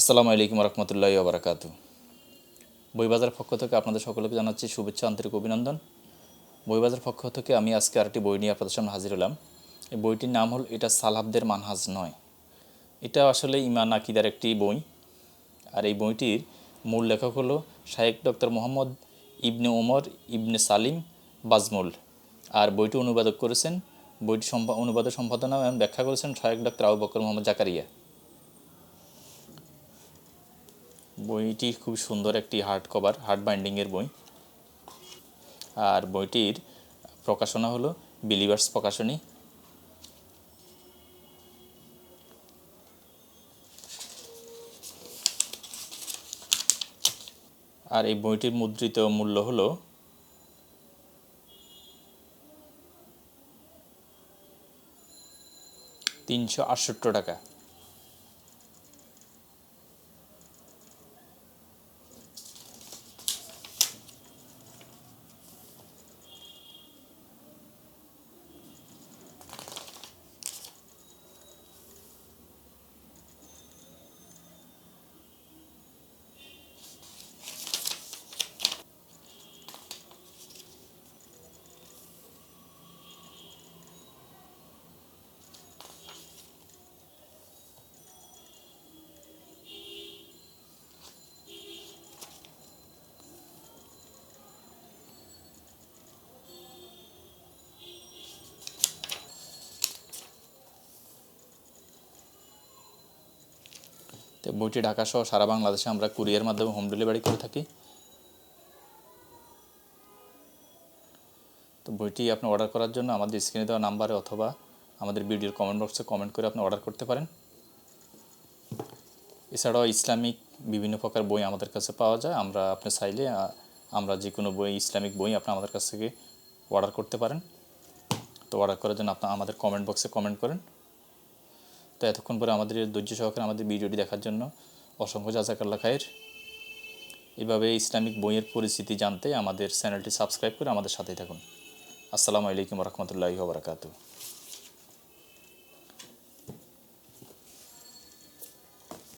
আসসালামু আলাইকুম রহমতুল্লাহি ওয়া বারাকাতু। বইবাজার পক্ষ থেকে আপনাদের সকলকে জানাচ্ছি শুভেচ্ছা, আন্তরিক অভিনন্দন। বইবাজার পক্ষ থেকে আমি আজকে আরেকটি বই নিয়ে আপনাদের সামনে হাজির হলাম। এই বইটির নাম হল এটা সালাফদের মানহাজ নয়। এটা আসলে ইমান আকিদার একটি বই। আর এই বইটির মূল লেখক হলো শায়েখ ডক্টর মোহাম্মদ ইবনে ওমর ইবনে সালিম বাজমুল। আর বইটি অনুবাদক করেছেন, বইটি অনুবাদ সম্পাদনা এবং ব্যাখ্যা করেছেন শায়েখ ডক্টর আবু বকর মোহাম্মদ জাকারিয়া। বইটি খুব সুন্দর একটি হার্ড বাইন্ডিংয়ের বই। আর বইটির প্রকাশনা হলো বিলিভার্স প্রকাশনী। আর এই বইটির মুদ্রিত মূল্য হলো 368 টাকা। তো বইটি ঢাকা সহ সারা বাংলাদেশে আমরা কুরিয়ার মাধ্যমে হোম ডেলিভারি করে থাকি। তো বইটি আপনি অর্ডার করার জন্য আমাদের স্ক্রিনে দেওয়া নাম্বারে অথবা আমাদের ভিডিওর কমেন্ট বক্সে কমেন্ট করে আপনি অর্ডার করতে পারেন। এছাড়াও ইসলামিক বিভিন্ন প্রকার বই আমাদের কাছে পাওয়া যায়। আপনি চাইলে আমরা যে কোনো বই, ইসলামিক বই আপনি আমাদের কাছ থেকে অর্ডার করতে পারেন। তো অর্ডার করার জন্য আপনি আমাদের কমেন্ট বক্সে কমেন্ট করেন। তো এতক্ষণ পরে আমাদের ধৈর্য সহকারে আমাদের ভিডিওটি দেখার জন্য অসংখ্য জাযাকাল্লাহ খায়ের। এভাবে ইসলামিক বইয়ের পরিস্থিতি জানতে আমাদের চ্যানেলটি সাবস্ক্রাইব করে আমাদের সাথেই থাকুন। আসসালামু আলাইকুম রহমতুল্লাহি ওয়া বারাকাতুহু।